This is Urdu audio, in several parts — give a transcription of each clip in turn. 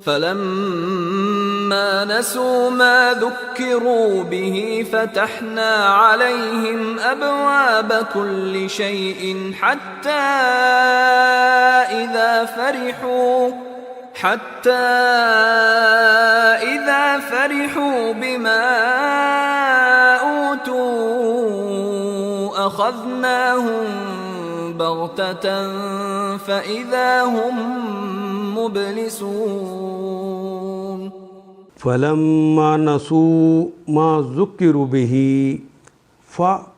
فلما نسوا ما ذكروا به فتحنا عليهم أبواب كل شيء حتى إذا فرحوا بما أوتوا أخذناهم بغتة فإذا هم مبلسون فلما نسوا ما ذکروا به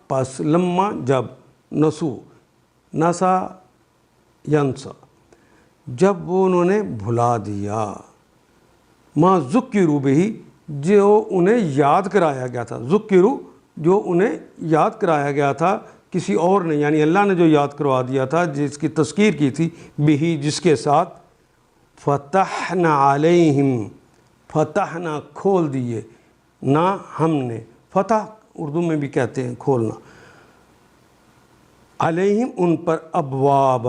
پس لما جب نسا ینسا جب وہ انہوں نے بھلا دیا ما ذکروا به جو انہیں یاد کرایا گیا تھا، ذکروا جو انہیں یاد کرایا گیا تھا کسی اور نے، یعنی اللہ نے جو یاد کروا دیا تھا، جس کی تذکیر کی تھی، بھی جس کے ساتھ، فتحنا علیہم فتحنا کھول دیے، نہ ہم نے، فتح اردو میں بھی کہتے ہیں کھولنا، علیہم ان پر، ابواب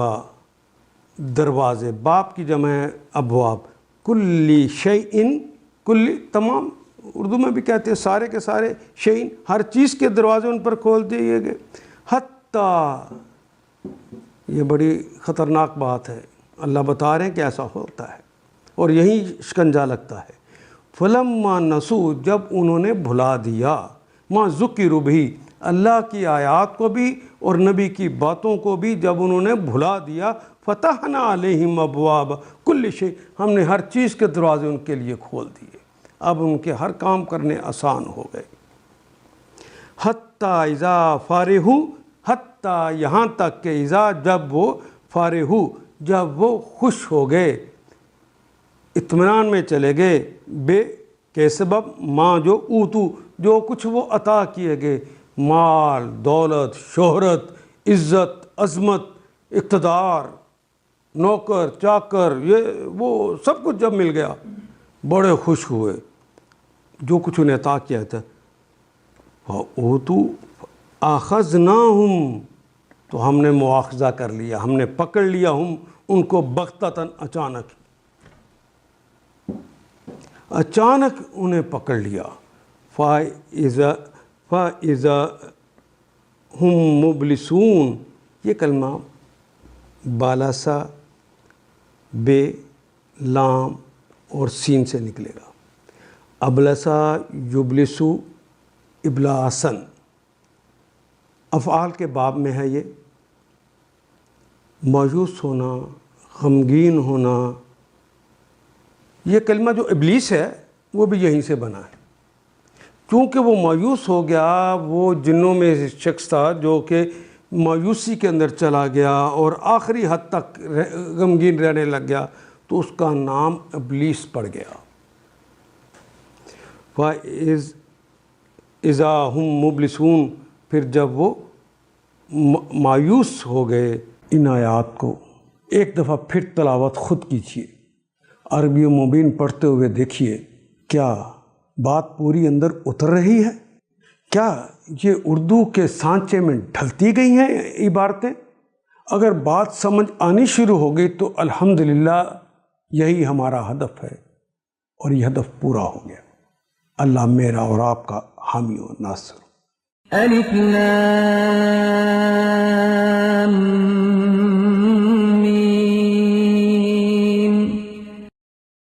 دروازے، باب کی جمع ہے ابواب، کلی شیئن، کلی تمام، اردو میں بھی کہتے ہیں سارے کے سارے، شیئن ہر چیز کے دروازے ان پر کھول دیے گئے، حتیٰ، یہ بڑی خطرناک بات ہے، اللہ بتا رہے ہیں کہ ایسا ہوتا ہے اور یہی شکنجا لگتا ہے، فلما نسو جب انہوں نے بھلا دیا، ما ذکروا بھی اللہ کی آیات کو بھی اور نبی کی باتوں کو بھی جب انہوں نے بھلا دیا، فتحنا علیہم ابواب کل شیء، ہم نے ہر چیز کے دروازے ان کے لیے کھول دیے، اب ان کے ہر کام کرنے آسان ہو گئے، حتیٰ اذا فارغوا، حتیٰ یہاں تک کہ اذا جب وہ فارغوا جب وہ خوش ہو گئے، اطمینان میں چلے گئے، بے کے سبب ماں جو اوتو جو کچھ وہ عطا کیے گئے، مال، دولت، شہرت، عزت، عظمت، اقتدار، نوکر چاکر، یہ وہ سب کچھ جب مل گیا بڑے خوش ہوئے، جو کچھ انہیں عطا کیا تھا، اوتو اخذناہم تو ہم نے مواخذہ کر لیا، ہم نے پکڑ لیا، ہم ان کو بغتتاً اچانک انہیں پکڑ لیا، فَإِذَا ہم مبلسون، یہ کلمہ بالاسا، بے، لام اور سین سے نکلے گا، ابلسا یبلسو ابلاسن، افعال کے باب میں ہے، یہ مایوس ہونا، غمگین ہونا، یہ کلمہ جو ابلیس ہے وہ بھی یہیں سے بنا ہے، کیونکہ وہ مایوس ہو گیا، وہ جنوں میں شخص تھا جو کہ مایوسی کے اندر چلا گیا اور آخری حد تک غمگین رہنے لگ گیا، تو اس کا نام ابلیس پڑ گیا، فَإِذَا هُمْ مُبْلِسُونَ، پھر جب وہ مایوس ہو گئے، ان آیات کو ایک دفعہ پھر تلاوت خود کیجیے، عربی و مبین پڑھتے ہوئے دیکھیے کیا بات پوری اندر اتر رہی ہے، کیا یہ اردو کے سانچے میں ڈھلتی گئی ہیں عبارتیں، اگر بات سمجھ آنی شروع ہو گئی تو الحمدللہ یہی ہمارا ہدف ہے اور یہ ہدف پورا ہو گیا، اللہ میرا اور آپ کا حامی و ناصر۔ الف لام